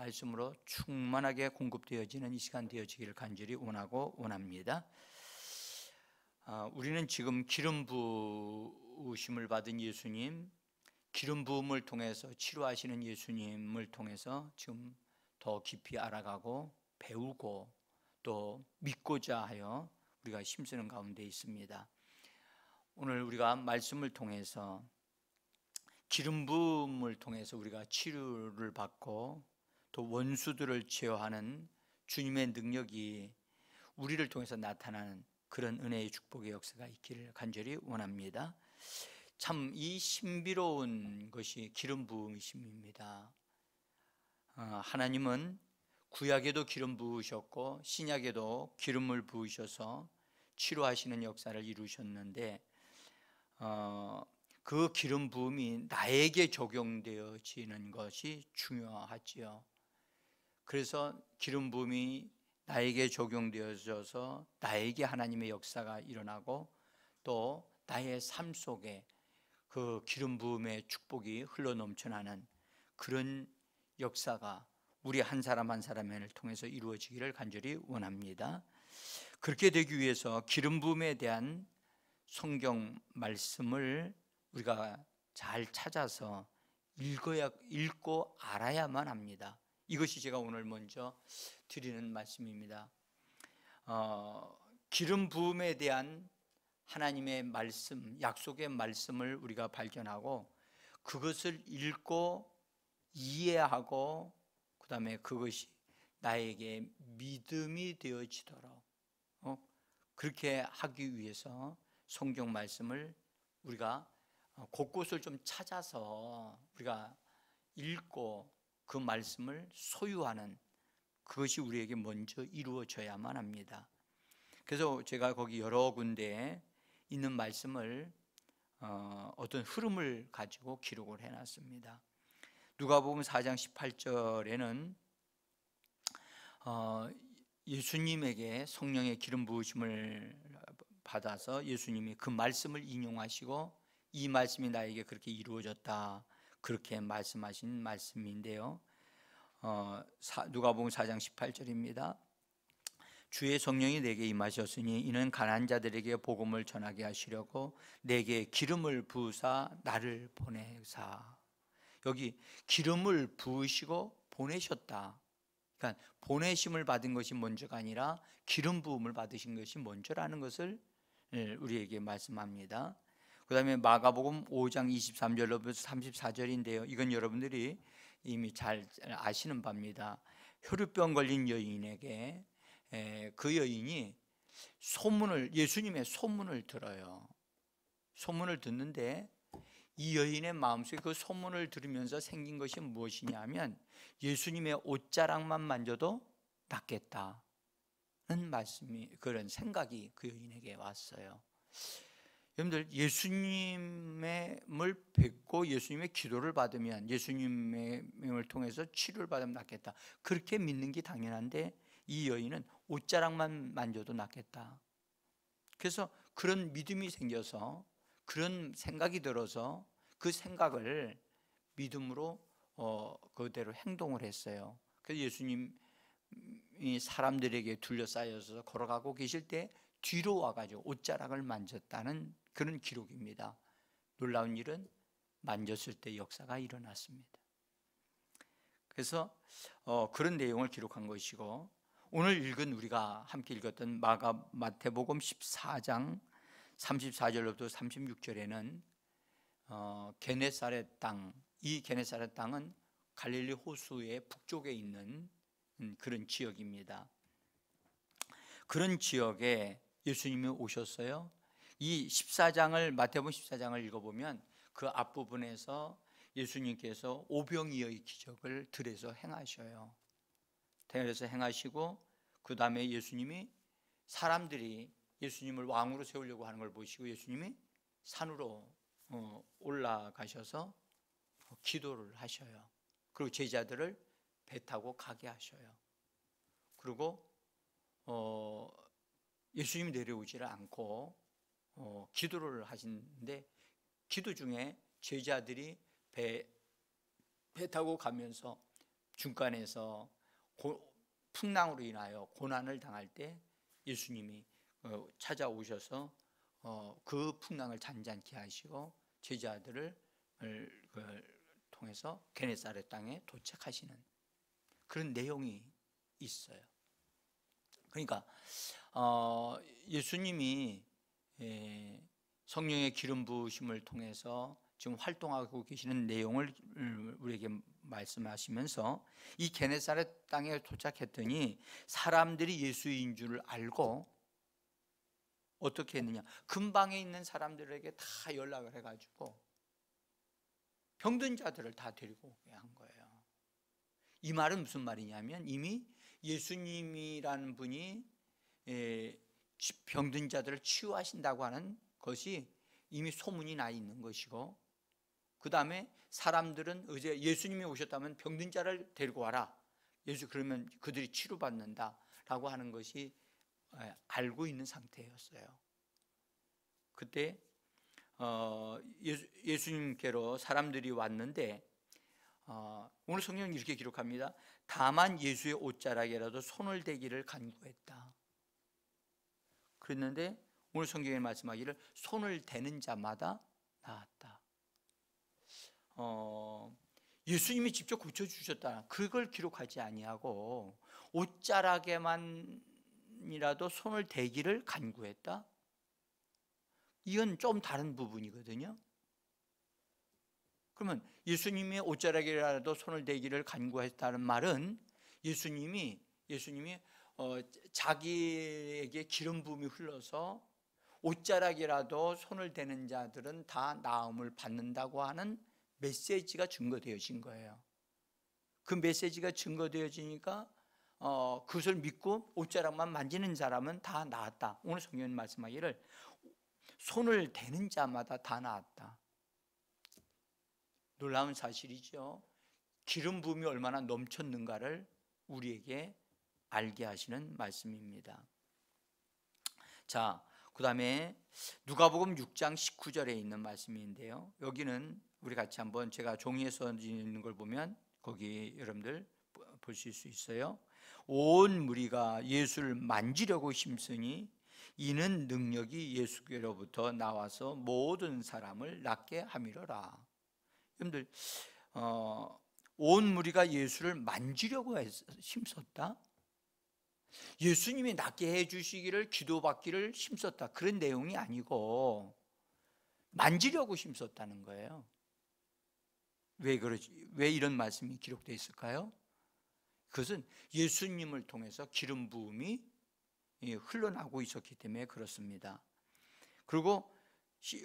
말씀으로 충만하게 공급되어지는 이 시간 되어지기를 간절히 원하고 원합니다. 우리는 지금 기름 부으심을 받은 예수님, 기름 부음을 통해서 치료하시는 예수님을 통해서 지금 더 깊이 알아가고 배우고 또 믿고자 하여 우리가 힘쓰는 가운데 있습니다. 오늘 우리가 말씀을 통해서 기름 부음을 통해서 우리가 치료를 받고 또 원수들을 제어하는 주님의 능력이 우리를 통해서 나타나는 그런 은혜의 축복의 역사가 있기를 간절히 원합니다. 참 이 신비로운 것이 기름 부으심입니다. 하나님은 구약에도 기름 부으셨고 신약에도 기름을 부으셔서 치료하시는 역사를 이루셨는데 그 기름 부음이 나에게 적용되어지는 것이 중요하지요. 그래서 기름 부음이 나에게 적용되어져서 나에게 하나님의 역사가 일어나고 또 나의 삶 속에 그 기름 부음의 축복이 흘러 넘쳐나는 그런 역사가 우리 한 사람 한 사람을 통해서 이루어지기를 간절히 원합니다. 그렇게 되기 위해서 기름 부음에 대한 성경 말씀을 우리가 잘 찾아서 읽고 알아야만 합니다. 이것이 제가 오늘 먼저 드리는 말씀입니다. 기름 부음에 대한 하나님의 말씀, 약속의 말씀을 우리가 발견하고 그것을 읽고 이해하고 그 다음에 그것이 나에게 믿음이 되어지도록 그렇게 하기 위해서 성경 말씀을 우리가 곳곳을 좀 찾아서 우리가 읽고 그 말씀을 소유하는 그것이 우리에게 먼저 이루어져야만 합니다. 그래서 제가 거기 여러 군데에 있는 말씀을 어떤 흐름을 가지고 기록을 해놨습니다. 누가복음 4장 18절에는 예수님에게 성령의 기름 부으심을 받아서 예수님이 그 말씀을 인용하시고 이 말씀이 나에게 그렇게 이루어졌다 그렇게 말씀하신 말씀인데요. 누가복음 4장 18절입니다. 주의 성령이 내게 임하셨으니 이는 가난한 자들에게 복음을 전하게 하시려고 내게 기름을 부으사 나를 보내사. 여기 기름을 부으시고 보내셨다. 그러니까 보내심을 받은 것이 먼저가 아니라 기름 부음을 받으신 것이 먼저라는 것을 우리에게 말씀합니다. 그 다음에 마가복음 5장 23절로부터 34절인데요. 이건 여러분들이 이미 잘 아시는 바입니다. 혈루병 걸린 여인에게 그 여인이 예수님의 소문을 들어요. 소문을 듣는데 이 여인의 마음속에 그 소문을 들으면서 생긴 것이 무엇이냐 하면 예수님의 옷자락만 만져도 낫겠다는 말씀이, 그런 생각이 그 여인에게 왔어요. 여러분들, 예수님을 뵙고 예수님의 기도를 받으면, 예수님을 통해서 치료를 받으면 낫겠다 그렇게 믿는 게 당연한데 이 여인은 옷자락만 만져도 낫겠다. 그래서 그런 믿음이 생겨서, 그런 생각이 들어서 그 생각을 믿음으로 그대로 행동을 했어요. 그래서 예수님이 사람들에게 둘러싸여서 걸어가고 계실 때 뒤로 와가지고 옷자락을 만졌다는 그런 기록입니다. 놀라운 일은 만졌을 때 역사가 일어났습니다. 그래서 그런 내용을 기록한 것이고, 오늘 읽은 우리가 함께 읽었던 마태복음 14장 34절로부터 36절에는 게네사렛 땅, 이 게네사렛 땅은 갈릴리 호수의 북쪽에 있는 그런 지역입니다. 그런 지역에 예수님이 오셨어요. 이 14장을, 마태복음 14장을 읽어보면 그 앞부분에서 예수님께서 오병이어의 기적을 들에서 행하셔요. 들에서 행하시고 그 다음에 예수님이, 사람들이 예수님을 왕으로 세우려고 하는 걸 보시고 예수님이 산으로 올라가셔서 기도를 하셔요. 그리고 제자들을 배 타고 가게 하셔요. 그리고 예수님이 내려오지를 않고 기도를 하시는데, 기도 중에 제자들이 배 타고 가면서 중간에서 풍랑으로 인하여 고난을 당할 때 예수님이 찾아오셔서 그 풍랑을 잔잔케 하시고 제자들을 통해서 게네사렛 땅에 도착하시는 그런 내용이 있어요. 그러니까 예수님이 성령의 기름 부으심을 통해서 지금 활동하고 계시는 내용을 우리에게 말씀하시면서 이 게네사렛 땅에 도착했더니 사람들이 예수인 줄 알고 어떻게 했느냐, 근방에 있는 사람들에게 다 연락을 해가지고 병든 자들을 다 데리고 오게 한 거예요. 이 말은 무슨 말이냐면 이미 예수님이라는 분이 병든 자들을 치유하신다고 하는 것이 이미 소문이 나 있는 것이고, 그 다음에 사람들은 이제 예수님이 오셨다면 병든 자를 데리고 와라, 그러면 그들이 치료받는다 라고 하는 것이 알고 있는 상태였어요. 그때 예수님께로 사람들이 왔는데 오늘 성경은 이렇게 기록합니다. 다만 예수의 옷자락에라도 손을 대기를 간구했다. 그랬는데 오늘 성경에 말씀하기를 손을 대는 자마다 나았다. 예수님이 직접 고쳐주셨다, 그걸 기록하지 아니하고 옷자락에만이라도 손을 대기를 간구했다. 이건 좀 다른 부분이거든요. 그러면 예수님이 옷자락이라도 손을 대기를 간구했다는 말은 예수님이 자기에게 기름 부음이 흘러서 옷자락이라도 손을 대는 자들은 다 나음을 받는다고 하는 메시지가 증거되어진 거예요. 그 메시지가 증거되어지니까 그것을 믿고 옷자락만 만지는 사람은 다 나았다. 오늘 성경은 말씀하기를 손을 대는 자마다 다 나았다. 놀라운 사실이죠. 기름 부음이 얼마나 넘쳤는가를 우리에게 알게 하시는 말씀입니다. 자, 그 다음에 누가복음 6장 19절에 있는 말씀인데요, 여기는 우리 같이 한번, 제가 종이에 써 있는 걸 보면 거기 여러분들 보실 수 있어요. 온 무리가 예수를 만지려고 힘쓰니 이는 능력이 예수께로부터 나와서 모든 사람을 낫게 함이로라. 여러분들 온 무리가 예수를 만지려고 힘썼다? 예수님이 낫게 해주시기를 기도받기를 힘썼다, 그런 내용이 아니고 만지려고 힘썼다는 거예요. 왜 이런 말씀이 기록되어 있을까요? 그것은 예수님을 통해서 기름 부음이 흘러나오고 있었기 때문에 그렇습니다. 그리고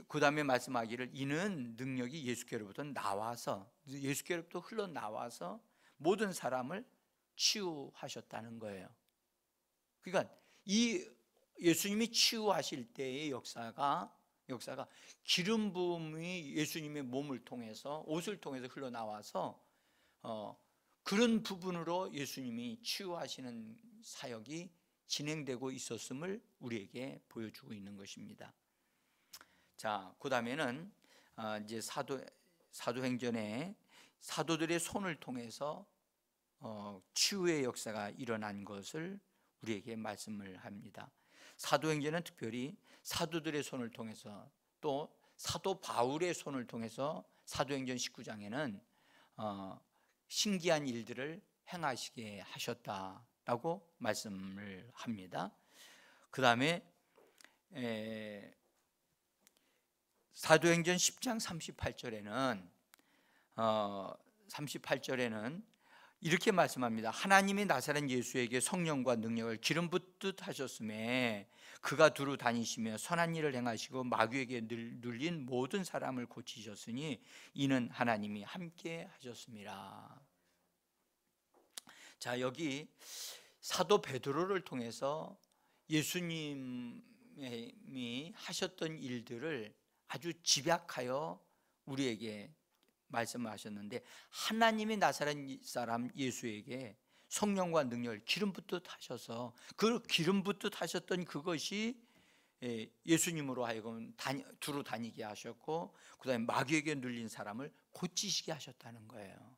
그 다음에 말씀하기를 이는 능력이 예수께로부터 나와서, 예수께로부터 흘러나와서 모든 사람을 치유하셨다는 거예요. 그러니까 이 예수님이 치유하실 때의 역사가 기름 부음이 예수님의 몸을 통해서, 옷을 통해서 흘러나와서 그런 부분으로 예수님이 치유하시는 사역이 진행되고 있었음을 우리에게 보여주고 있는 것입니다. 자, 그 다음에는 이제 사도행전에 사도들의 손을 통해서 치유의 역사가 일어난 것을 우리에게 말씀을 합니다. 사도행전은 특별히 사도들의 손을 통해서, 또 사도 바울의 손을 통해서 사도행전 19장에는 신기한 일들을 행하시게 하셨다라고 말씀을 합니다. 그 다음에 사도행전 10장 38절에는 이렇게 말씀합니다. 하나님이 나사렛 예수에게 성령과 능력을 기름 붓듯 하셨음에 그가 두루 다니시며 선한 일을 행하시고 마귀에게 눌린 모든 사람을 고치셨으니 이는 하나님이 함께 하셨습니다. 자, 여기 사도 베드로를 통해서 예수님이 하셨던 일들을 아주 집약하여 우리에게 말씀하셨는데, 하나님이 나사렛 사람 예수에게 성령과 능력을 기름 붓듯 하셔서 그 기름 붓듯 하셨던 그것이 예수님으로 하여금 두루 다니게 하셨고, 그 다음에 마귀에게 눌린 사람을 고치시게 하셨다는 거예요.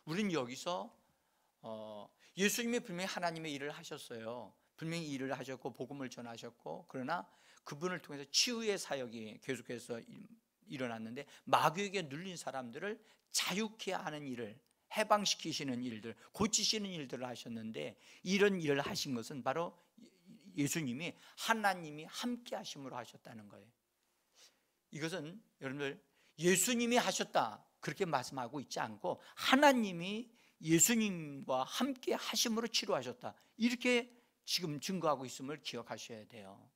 우리는 여기서 예수님이 분명히 하나님의 일을 하셨어요. 분명히 일을 하셨고 복음을 전하셨고, 그러나 그분을 통해서 치유의 사역이 계속해서 일어났는데, 마귀에게 눌린 사람들을 자유케 하는 일을, 해방시키시는 일들, 고치시는 일들을 하셨는데, 이런 일을 하신 것은 바로 예수님이, 하나님이 함께 하심으로 하셨다는 거예요. 이것은 여러분들 예수님이 하셨다 그렇게 말씀하고 있지 않고, 하나님이 예수님과 함께 하심으로 치료하셨다, 이렇게 지금 증거하고 있음을 기억하셔야 돼요.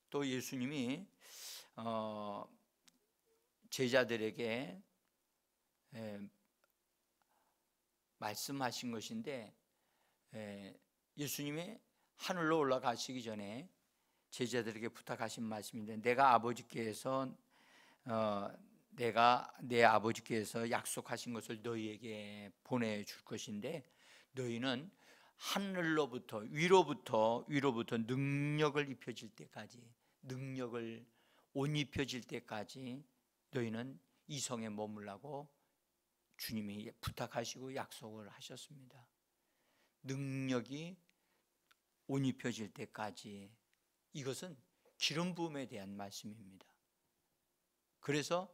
또 예수님이 제자들에게 말씀하신 것인데, 예수님이 하늘로 올라가시기 전에 제자들에게 부탁하신 말씀인데, 내가 내 아버지께서 약속하신 것을 너희에게 보내줄 것인데, 너희는 하늘로부터 위로부터 능력을 입혀질 때까지, 능력을 옷 입혀질 때까지 너희는 이 성에 머물라고 주님이 부탁하시고 약속을 하셨습니다. 능력이 옷 입혀질 때까지, 이것은 기름 부음에 대한 말씀입니다. 그래서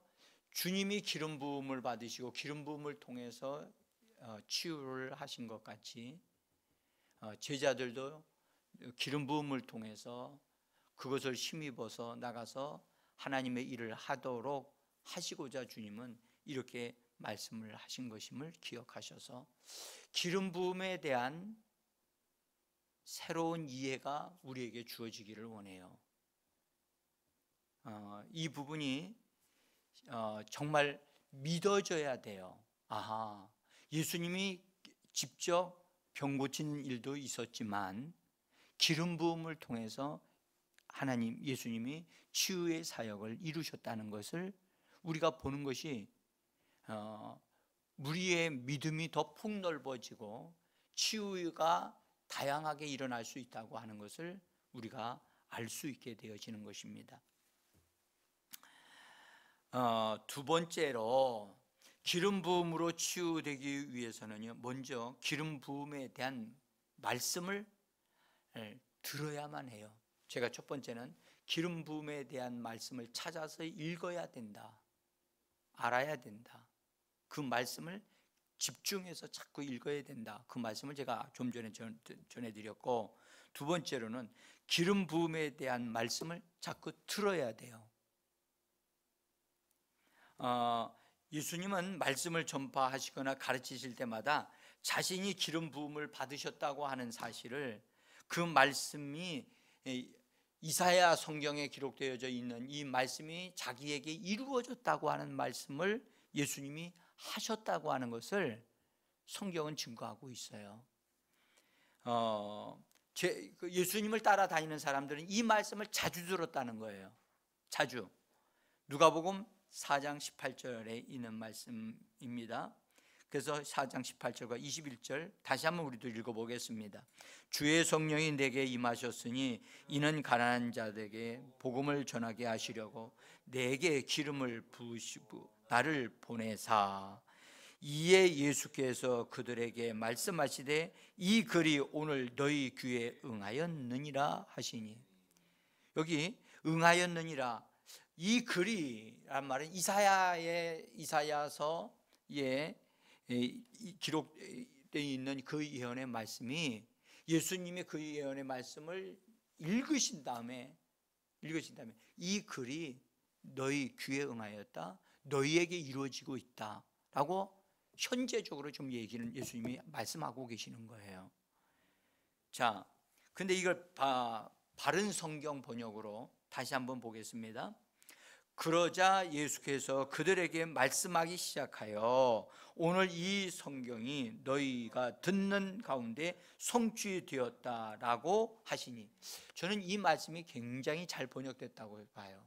주님이 기름 부음을 받으시고 기름 부음을 통해서 치유를 하신 것 같이, 제자들도 기름 부음을 통해서 그것을 힘입어서 나가서 하나님의 일을 하도록 하시고자 주님은 이렇게 말씀을 하신 것임을 기억하셔서, 기름 부음에 대한 새로운 이해가 우리에게 주어지기를 원해요. 이 부분이 정말 믿어져야 돼요. 아하, 예수님이 직접 병 고치는 일도 있었지만 기름 부음을 통해서 예수님이 치유의 사역을 이루셨다는 것을 우리가 보는 것이, 우리의 믿음이 더 폭넓어지고 치유가 다양하게 일어날 수 있다고 하는 것을 우리가 알 수 있게 되어지는 것입니다. 두 번째로, 기름 부음으로 치유되기 위해서는요, 먼저 기름 부음에 대한 말씀을 들어야만 해요. 제가 첫 번째는 기름 부음에 대한 말씀을 찾아서 읽어야 된다, 알아야 된다. 그 말씀을 집중해서 자꾸 읽어야 된다. 그 말씀을 제가 좀 전에 전해드렸고, 두 번째로는 기름 부음에 대한 말씀을 자꾸 들어야 돼요. 예수님은 말씀을 전파하시거나 가르치실 때마다 자신이 기름 부음을 받으셨다고 하는 사실을, 그 말씀이 이사야 성경에 기록되어져 있는 이 말씀이 자기에게 이루어졌다고 하는 말씀을 예수님이 하셨다고 하는 것을 성경은 증거하고 있어요. 예수님을 따라다니는 사람들은 이 말씀을 자주 들었다는 거예요. 자주. 누가복음 4장 18절에 있는 말씀입니다. 그래서 4장 18절과 21절 다시 한번 우리도 읽어보겠습니다. 주의 성령이 내게 임하셨으니 이는 가난한 자들에게 복음을 전하게 하시려고 내게 기름을 부으시고 나를 보내사, 이에 예수께서 그들에게 말씀하시되 이 글이 오늘 너희 귀에 응하였느니라 하시니, 여기 응하였느니라, 이 글이란 말은 이사야서에 기록되어 있는 그 예언의 말씀이, 예수님이 그 예언의 말씀을 읽으신 다음에 이 글이 너희 귀에 응하였다, 너희에게 이루어지고 있다 라고 현재적으로 좀 얘기는 예수님이 말씀하고 계시는 거예요. 자, 근데 이걸 바른 성경 번역으로 다시 한번 보겠습니다. 그러자 예수께서 그들에게 말씀하기 시작하여 오늘 이 성경이 너희가 듣는 가운데 성취되었다라고 하시니, 저는 이 말씀이 굉장히 잘 번역됐다고 봐요.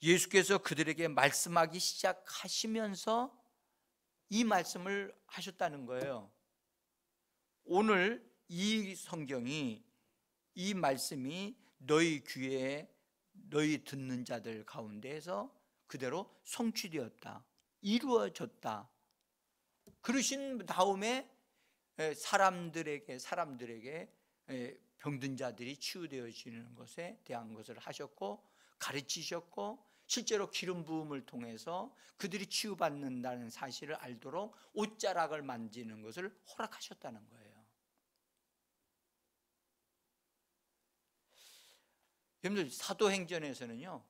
예수께서 그들에게 말씀하기 시작하시면서 이 말씀을 하셨다는 거예요. 오늘 이 성경이, 이 말씀이 너희 귀에 너희 듣는 자들 가운데에서 그대로 성취되었다, 이루어졌다. 그러신 다음에 사람들에게 병든 자들이 치유되어지는 것에 대한 것을 하셨고 가르치셨고, 실제로 기름 부음을 통해서 그들이 치유받는다는 사실을 알도록 옷자락을 만지는 것을 허락하셨다는 거예요. 여러분들, 사도행전에서는요,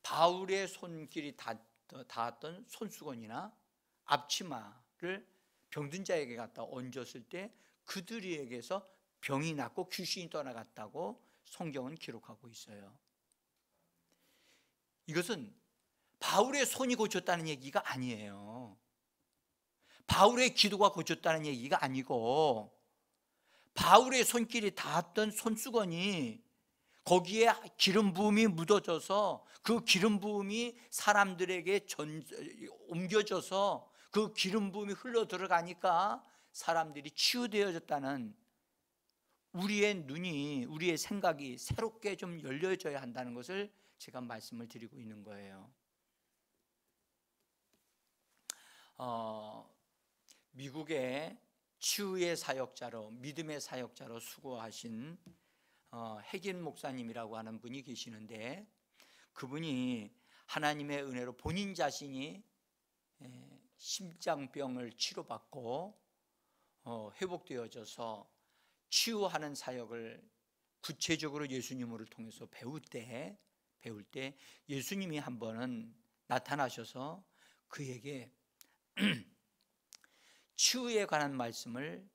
바울의 손길이 닿았던 손수건이나 앞치마를 병든 자에게 갖다 얹었을 때 그들에게서 병이 낫고 귀신이 떠나갔다고 성경은 기록하고 있어요. 이것은 바울의 손이 고쳤다는 얘기가 아니에요. 바울의 기도가 고쳤다는 얘기가 아니고, 바울의 손길이 닿았던 손수건이 거기에 기름 부음이 묻어져서 그 기름 부음이 사람들에게 옮겨져서 그 기름 부음이 흘러 들어가니까 사람들이 치유되어졌다는, 우리의 눈이, 우리의 생각이 새롭게 좀 열려져야 한다는 것을 제가 말씀을 드리고 있는 거예요. 미국의 치유의 사역자로, 믿음의 사역자로 수고하신 핵인 목사님이라고 하는 분이 계시는데, 그분이 하나님의 은혜로 본인 자신이 심장병을 치료받고 회복되어져서 치유하는 사역을 구체적으로 예수님을 통해서 배울 때 예수님이 한 번은 나타나셔서 그에게 치유에 관한 말씀을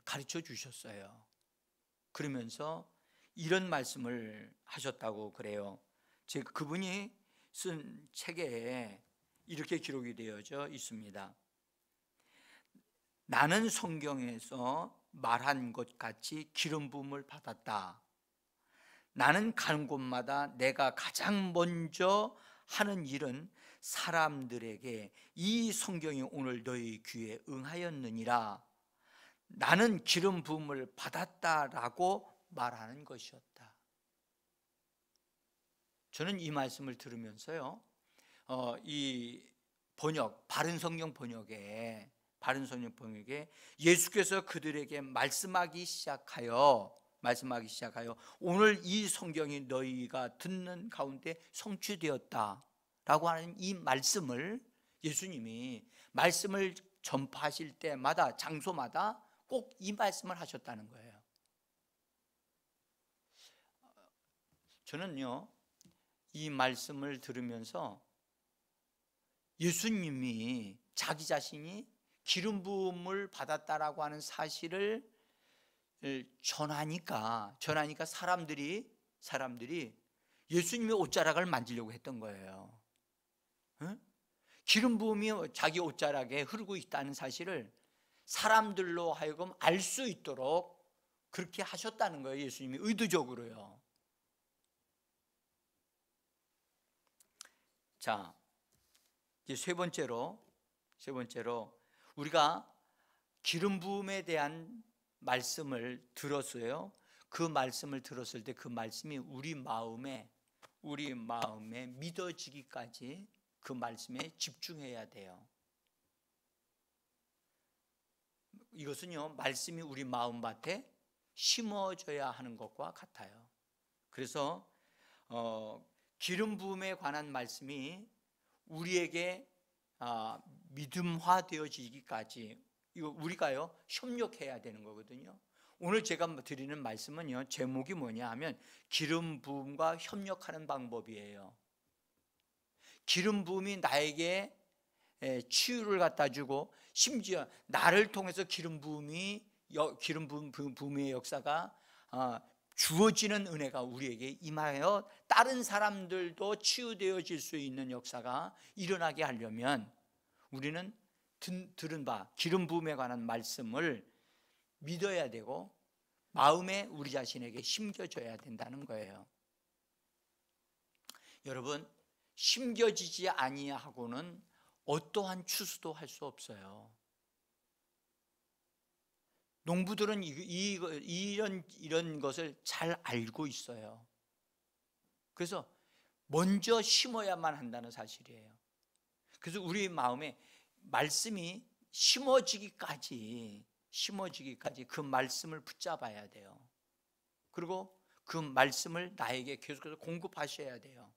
가르쳐 주셨어요. 그러면서 이런 말씀을 하셨다고 그래요. 그분이 쓴 책에 이렇게 기록이 되어져 있습니다. 나는 성경에서 말한 것 같이 기름 부음을 받았다. 나는 가는 곳마다 내가 가장 먼저 하는 일은 사람들에게 이 성경이 오늘 너희 귀에 응하였느니라, 나는 기름 부음을 받았다라고 말하는 것이었다. 저는 이 말씀을 들으면서요, 이 번역, 바른 성경 번역에 예수께서 그들에게 말씀하기 시작하여 오늘 이 성경이 너희가 듣는 가운데 성취되었다라고 하는 이 말씀을, 예수님이 말씀을 전파하실 때마다, 장소마다 꼭 이 말씀을 하셨다는 거예요. 저는요, 이 말씀을 들으면서 예수님이 자기 자신이 기름 부음을 받았다라고 하는 사실을 전하니까 사람들이 예수님의 옷자락을 만지려고 했던 거예요. 기름 부음이 자기 옷자락에 흐르고 있다는 사실을 사람들로 하여금 알 수 있도록 그렇게 하셨다는 거예요. 예수님이 의도적으로요. 자, 이제 세 번째로 우리가 기름 부음에 대한 말씀을 들었어요. 그 말씀을 들었을 때 그 말씀이 우리 마음에 믿어지기까지 그 말씀에 집중해야 돼요. 이것은요, 말씀이 우리 마음밭에 심어져야 하는 것과 같아요. 그래서 기름 부음에 관한 말씀이 우리에게 믿음화되어지기까지 이거 우리가요 협력해야 되는 거거든요. 오늘 제가 드리는 말씀은요, 제목이 뭐냐 하면 기름 부음과 협력하는 방법이에요. 기름 부음이 나에게 치유를 갖다 주고, 심지어 나를 통해서 기름 부음의 역사가 주어지는 은혜가 우리에게 임하여 다른 사람들도 치유되어질 수 있는 역사가 일어나게 하려면 우리는 들은 바 기름 부음에 관한 말씀을 믿어야 되고 마음에 우리 자신에게 심겨져야 된다는 거예요. 여러분, 심겨지지 아니하고는 어떠한 추수도 할 수 없어요. 농부들은 이런 것을 잘 알고 있어요. 그래서 먼저 심어야만 한다는 사실이에요. 그래서 우리 마음에 말씀이 심어지기까지 그 말씀을 붙잡아야 돼요. 그리고 그 말씀을 나에게 계속해서 공급하셔야 돼요.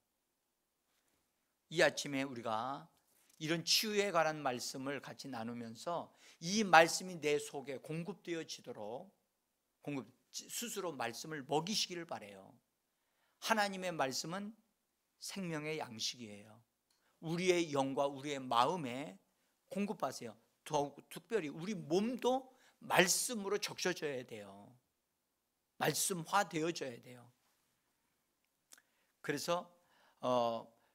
이 아침에 우리가 이런 치유에 관한 말씀을 같이 나누면서 이 말씀이 내 속에 공급되어지도록 스스로 말씀을 먹이시기를 바라요. 하나님의 말씀은 생명의 양식이에요. 우리의 영과 우리의 마음에 공급하세요. 특별히 우리 몸도 말씀으로 적셔져야 돼요. 말씀화되어져야 돼요. 그래서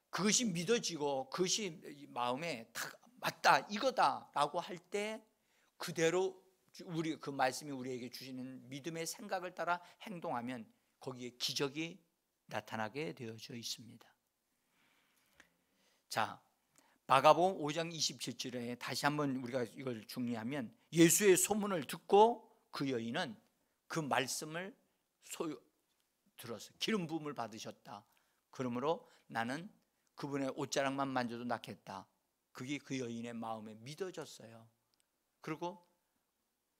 그것이 믿어지고 그것이 마음에 다 맞다, 이거다 라고 할 때 그대로 그 말씀이 우리에게 주시는 믿음의 생각을 따라 행동하면 거기에 기적이 나타나게 되어져 있습니다. 자, 마가복음 5장 27절에 다시 한번 우리가 이걸 정리하면, 예수의 소문을 듣고 그 여인은 그 말씀을 들어서 기름 부음을 받으셨다. 그러므로 나는 그분의 옷자락만 만져도 낫겠다. 그게 그 여인의 마음에 믿어졌어요. 그리고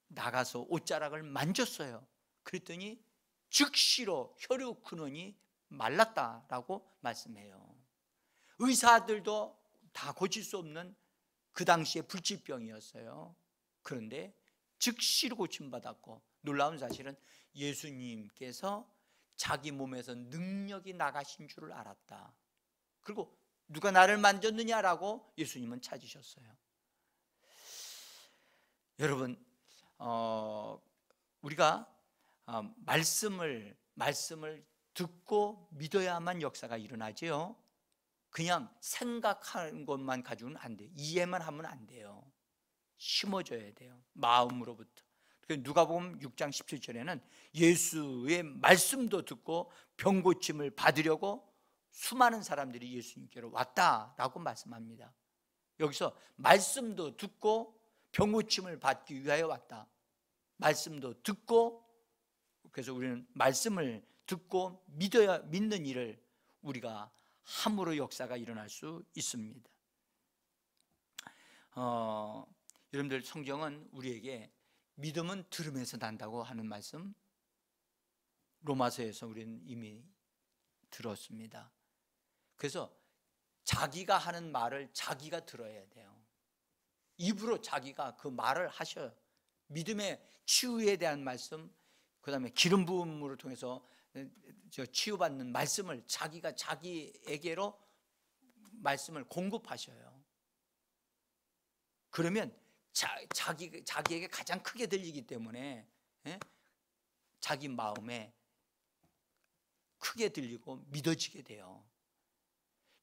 나가서 옷자락을 만졌어요. 그랬더니 즉시로 혈육 근원이 말랐다라고 말씀해요. 의사들도 다 고칠 수 없는 그 당시에 불치병이었어요. 그런데 즉시로 고침받았고, 놀라운 사실은 예수님께서 자기 몸에서 능력이 나가신 줄을 알았다. 그리고 누가 나를 만졌느냐라고 예수님은 찾으셨어요. 여러분, 우리가 말씀을 듣고 믿어야만 역사가 일어나지요. 그냥 생각하는 것만 가지고는 안 돼요. 이해만 하면 안 돼요. 심어줘야 돼요. 마음으로부터. 누가복음 6장 17절에는 예수의 말씀도 듣고 병 고침을 받으려고 수많은 사람들이 예수님께로 왔다라고 말씀합니다. 여기서 말씀도 듣고 병 고침을 받기 위하여 왔다. 말씀도 듣고, 그래서 우리는 말씀을 듣고 믿는 일을 우리가 함으로 역사가 일어날 수 있습니다. 여러분들, 성경은 우리에게 믿음은 들음에서 난다고 하는 말씀, 로마서에서 우리는 이미 들었습니다. 그래서 자기가 하는 말을 자기가 들어야 돼요. 입으로 자기가 그 말을 하셔요. 믿음의 치유에 대한 말씀, 그 다음에 기름 부음으로 통해서 치유받는 말씀을 자기가 자기에게로 말씀을 공급하셔요. 그러면 자기에게 가장 크게 들리기 때문에 자기 마음에 크게 들리고 믿어지게 돼요.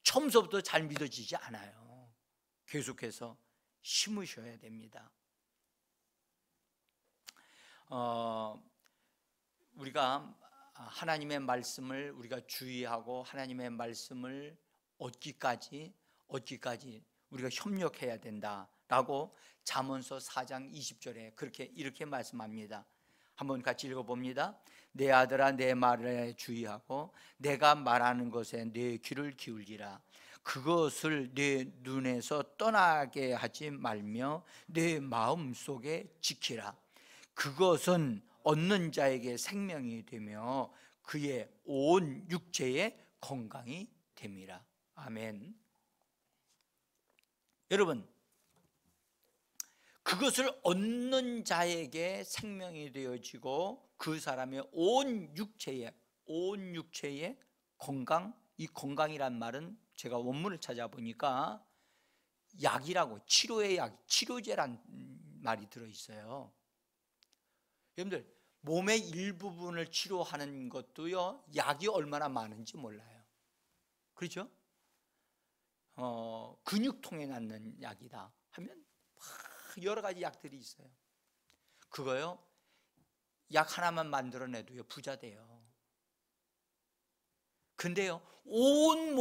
처음서부터 잘 믿어지지 않아요. 계속해서 심으셔야 됩니다. 우리가 하나님의 말씀을 우리가 주의하고 하나님의 말씀을 얻기까지 우리가 협력해야 된다라고 잠언서 4장 20절에 이렇게 말씀합니다. 한번 같이 읽어봅니다. 내 아들아, 내 말에 주의하고 내가 말하는 것에 내 귀를 기울이라. 그것을 내 눈에서 떠나게 하지 말며 내 마음 속에 지키라. 그것은 얻는 자에게 생명이 되며 그의 온 육체에 건강이 됨이라. 아멘. 여러분, 그것을 얻는 자에게 생명이 되어지고 그 사람의 온 육체에 건강, 이 건강이란 말은 제가 원문을 찾아보니까 약이라고, 치료의 약, 치료제란 말이 들어있어요. 여러분들, 몸의 일부분을 치료하는 것도요, 약이 얼마나 많은지 몰라요. 그렇죠? 근육통에 낫는 약이다 하면 여러 가지 약들이 있어요. 그거요, 약 하나만 만들어내도요 부자 돼요. 근데요, 온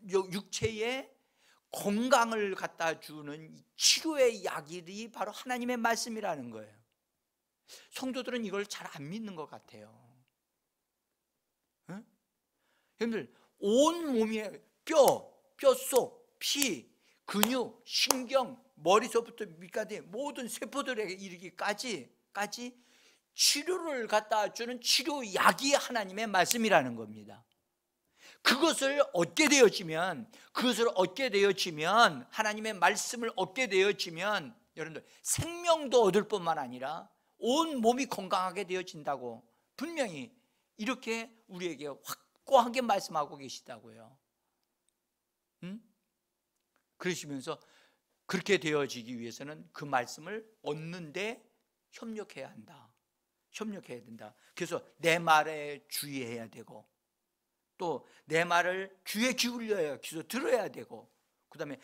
육체에 건강을 갖다 주는 치료의 약이 바로 하나님의 말씀이라는 거예요. 성도들은 이걸 잘 안 믿는 것 같아요. 여러분들 온 몸에 뼈속, 피, 근육, 신경, 머리서부터 밑까지 모든 세포들에게 이르기까지 치료를 갖다 주는 치료약이 하나님의 말씀이라는 겁니다. 그것을 얻게 되어지면 하나님의 말씀을 얻게 되어지면 여러분들 생명도 얻을 뿐만 아니라 온 몸이 건강하게 되어진다고 분명히 이렇게 우리에게 확고하게 말씀하고 계시다고요. 그러시면서 그렇게 되어지기 위해서는 그 말씀을 얻는데 협력해야 한다. 협력해야 된다. 그래서 내 말에 주의해야 되고, 또 내 말을 귀에 기울여야 들어야 되고, 그 다음에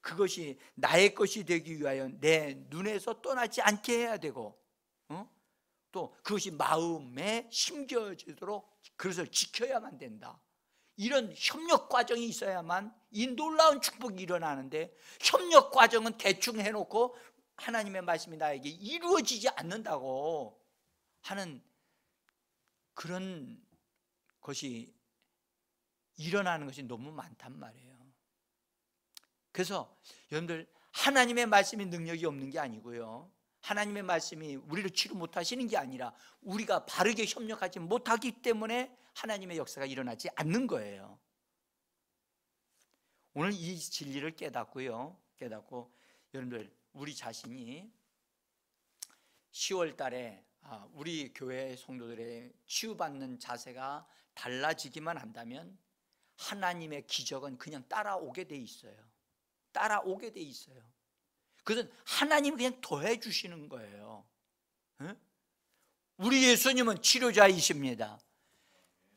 그것이 나의 것이 되기 위하여 내 눈에서 떠나지 않게 해야 되고, 또 그것이 마음에 심겨지도록 그것을 지켜야만 된다. 이런 협력 과정이 있어야만 이 놀라운 축복이 일어나는데, 협력 과정은 대충 해놓고 하나님의 말씀이 나에게 이루어지지 않는다고 하는 그런 것이 일어나는 것이 너무 많단 말이에요. 그래서 여러분들 하나님의 말씀이 능력이 없는 게 아니고요, 하나님의 말씀이 우리를 치료 못하시는 게 아니라 우리가 바르게 협력하지 못하기 때문에 하나님의 역사가 일어나지 않는 거예요. 오늘 이 진리를 깨닫고 여러분들 우리 자신이 10월 달에 우리 교회 성도들의 치유받는 자세가 달라지기만 한다면 하나님의 기적은 그냥 따라오게 돼 있어요. 따라오게 돼 있어요. 그것은 하나님이 그냥 더해 주시는 거예요. 우리 예수님은 치료자이십니다.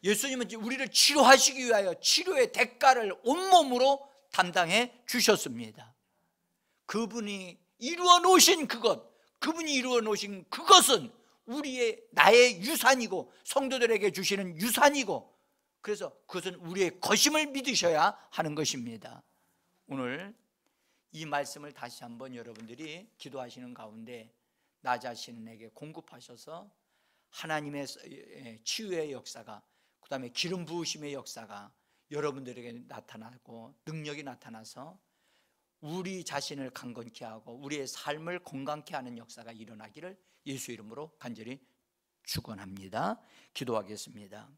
예수님은 우리를 치료하시기 위하여 치료의 대가를 온몸으로 담당해 주셨습니다. 그분이 이루어 놓으신 그것은 나의 유산이고 성도들에게 주시는 유산이고, 그래서 그것은 우리의 것임을 믿으셔야 하는 것입니다. 오늘 이 말씀을 다시 한번 여러분들이 기도하시는 가운데 나 자신에게 공급하셔서 하나님의 치유의 역사가, 그 다음에 기름 부으심의 역사가 여러분들에게 나타나고 능력이 나타나서 우리 자신을 강건케 하고 우리의 삶을 건강케 하는 역사가 일어나기를 예수 이름으로 간절히 축원합니다. 기도하겠습니다.